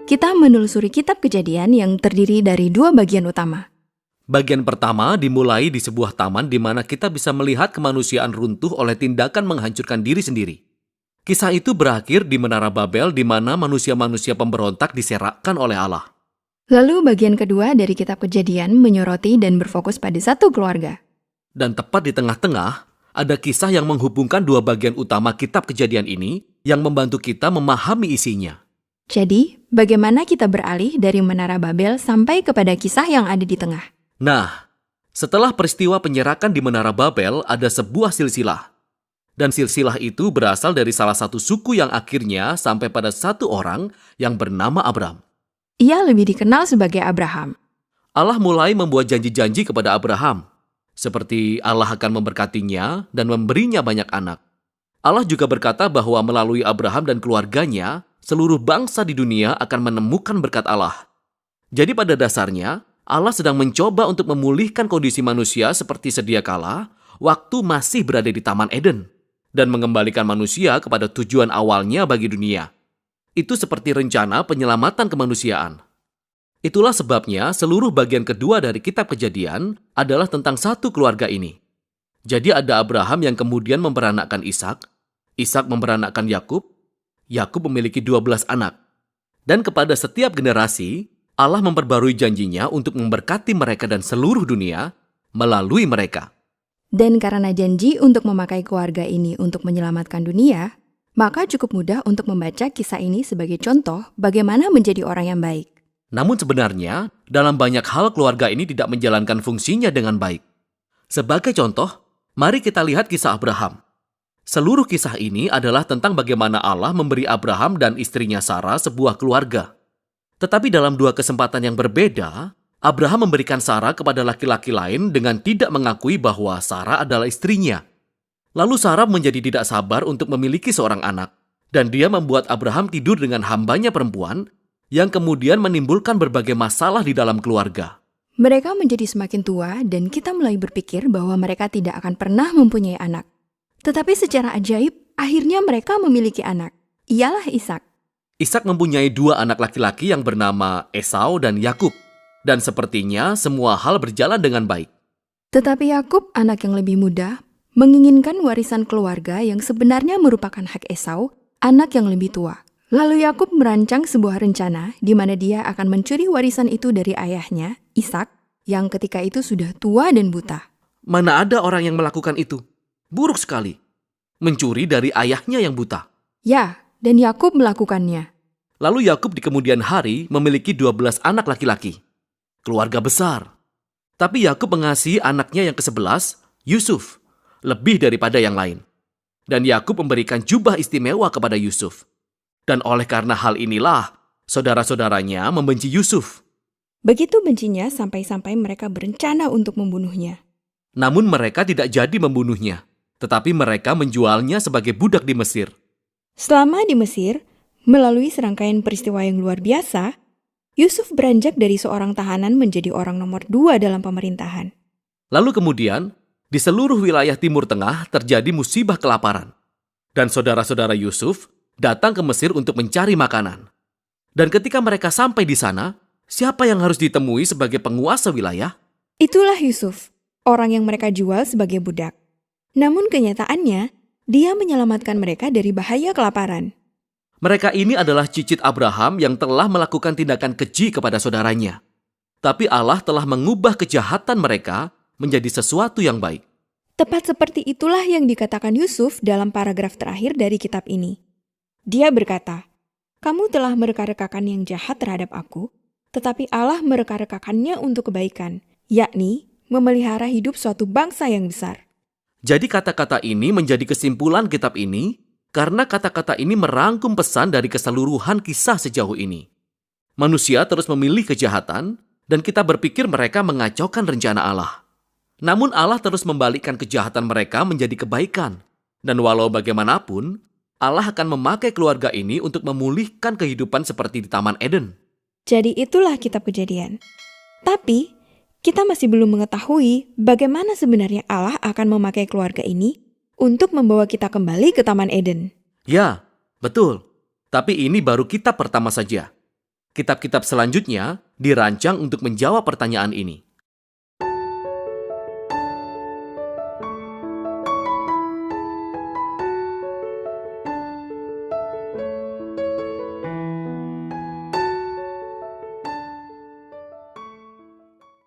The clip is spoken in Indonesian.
Kita menelusuri kitab Kejadian yang terdiri dari dua bagian utama. Bagian pertama dimulai di sebuah taman di mana kita bisa melihat kemanusiaan runtuh oleh tindakan menghancurkan diri sendiri. Kisah itu berakhir di Menara Babel di mana manusia-manusia pemberontak diserakkan oleh Allah. Lalu bagian kedua dari kitab Kejadian menyoroti dan berfokus pada satu keluarga. Dan tepat di tengah-tengah, ada kisah yang menghubungkan dua bagian utama kitab Kejadian ini yang membantu kita memahami isinya. Jadi, bagaimana kita beralih dari Menara Babel sampai kepada kisah yang ada di tengah? Nah, setelah peristiwa penyerakan di Menara Babel, ada sebuah silsilah. Dan silsilah itu berasal dari salah satu suku yang akhirnya sampai pada satu orang yang bernama Abram. Ia lebih dikenal sebagai Abraham. Allah mulai membuat janji-janji kepada Abraham, seperti Allah akan memberkatinya dan memberinya banyak anak. Allah juga berkata bahwa melalui Abraham dan keluarganya, seluruh bangsa di dunia akan menemukan berkat Allah. Jadi pada dasarnya, Allah sedang mencoba untuk memulihkan kondisi manusia seperti sedia kala, waktu masih berada di Taman Eden, dan mengembalikan manusia kepada tujuan awalnya bagi dunia. Itu seperti rencana penyelamatan kemanusiaan. Itulah sebabnya seluruh bagian kedua dari kitab Kejadian adalah tentang satu keluarga ini. Jadi ada Abraham yang kemudian memperanakkan Ishak, Ishak memperanakkan Yakub, Yakub memiliki 12 anak. Dan kepada setiap generasi, Allah memperbarui janjinya untuk memberkati mereka dan seluruh dunia melalui mereka. Dan karena janji untuk memakai keluarga ini untuk menyelamatkan dunia, maka cukup mudah untuk membaca kisah ini sebagai contoh bagaimana menjadi orang yang baik. Namun sebenarnya, dalam banyak hal keluarga ini tidak menjalankan fungsinya dengan baik. Sebagai contoh, mari kita lihat kisah Abraham. Seluruh kisah ini adalah tentang bagaimana Allah memberi Abraham dan istrinya Sarah sebuah keluarga. Tetapi dalam dua kesempatan yang berbeda, Abraham memberikan Sarah kepada laki-laki lain dengan tidak mengakui bahwa Sarah adalah istrinya. Lalu Sarah menjadi tidak sabar untuk memiliki seorang anak, dan dia membuat Abraham tidur dengan hambanya perempuan, yang kemudian menimbulkan berbagai masalah di dalam keluarga. Mereka menjadi semakin tua dan kita mulai berpikir bahwa mereka tidak akan pernah mempunyai anak. Tetapi secara ajaib, akhirnya mereka memiliki anak. Ialah Ishak. Ishak mempunyai dua anak laki-laki yang bernama Esau dan Yakub. Dan sepertinya semua hal berjalan dengan baik. Tetapi Yakub, anak yang lebih muda, menginginkan warisan keluarga yang sebenarnya merupakan hak Esau, anak yang lebih tua. Lalu Yakub merancang sebuah rencana di mana dia akan mencuri warisan itu dari ayahnya, Ishak, yang ketika itu sudah tua dan buta. Mana ada orang yang melakukan itu? Buruk sekali. Mencuri dari ayahnya yang buta. Ya, dan Yakub melakukannya. Lalu Yakub di kemudian hari memiliki 12 anak laki-laki. Keluarga besar. Tapi Yakub mengasihi anaknya yang ke-11, Yusuf, lebih daripada yang lain. Dan Yakub memberikan jubah istimewa kepada Yusuf. Dan oleh karena hal inilah, saudara-saudaranya membenci Yusuf. Begitu bencinya sampai-sampai mereka berencana untuk membunuhnya. Namun mereka tidak jadi membunuhnya, tetapi mereka menjualnya sebagai budak di Mesir. Selama di Mesir, melalui serangkaian peristiwa yang luar biasa, Yusuf beranjak dari seorang tahanan menjadi orang nomor 2 dalam pemerintahan. Lalu kemudian, di seluruh wilayah Timur Tengah terjadi musibah kelaparan. Dan saudara-saudara Yusuf datang ke Mesir untuk mencari makanan. Dan ketika mereka sampai di sana, siapa yang harus ditemui sebagai penguasa wilayah? Itulah Yusuf, orang yang mereka jual sebagai budak. Namun kenyataannya, dia menyelamatkan mereka dari bahaya kelaparan. Mereka ini adalah cicit Abraham yang telah melakukan tindakan keji kepada saudaranya. Tapi Allah telah mengubah kejahatan mereka menjadi sesuatu yang baik. Tepat seperti itulah yang dikatakan Yusuf dalam paragraf terakhir dari kitab ini. Dia berkata, "Kamu telah mereka-rekakan yang jahat terhadap aku, tetapi Allah mereka-rekakannya untuk kebaikan, yakni memelihara hidup suatu bangsa yang besar." Jadi kata-kata ini menjadi kesimpulan kitab ini, karena kata-kata ini merangkum pesan dari keseluruhan kisah sejauh ini. Manusia terus memilih kejahatan, dan kita berpikir mereka mengacaukan rencana Allah. Namun Allah terus membalikkan kejahatan mereka menjadi kebaikan. Dan walau bagaimanapun, Allah akan memakai keluarga ini untuk memulihkan kehidupan seperti di Taman Eden. Jadi itulah kitab Kejadian. Tapi, kita masih belum mengetahui bagaimana sebenarnya Allah akan memakai keluarga ini untuk membawa kita kembali ke Taman Eden. Ya, betul. Tapi ini baru kitab pertama saja. Kitab-kitab selanjutnya dirancang untuk menjawab pertanyaan ini.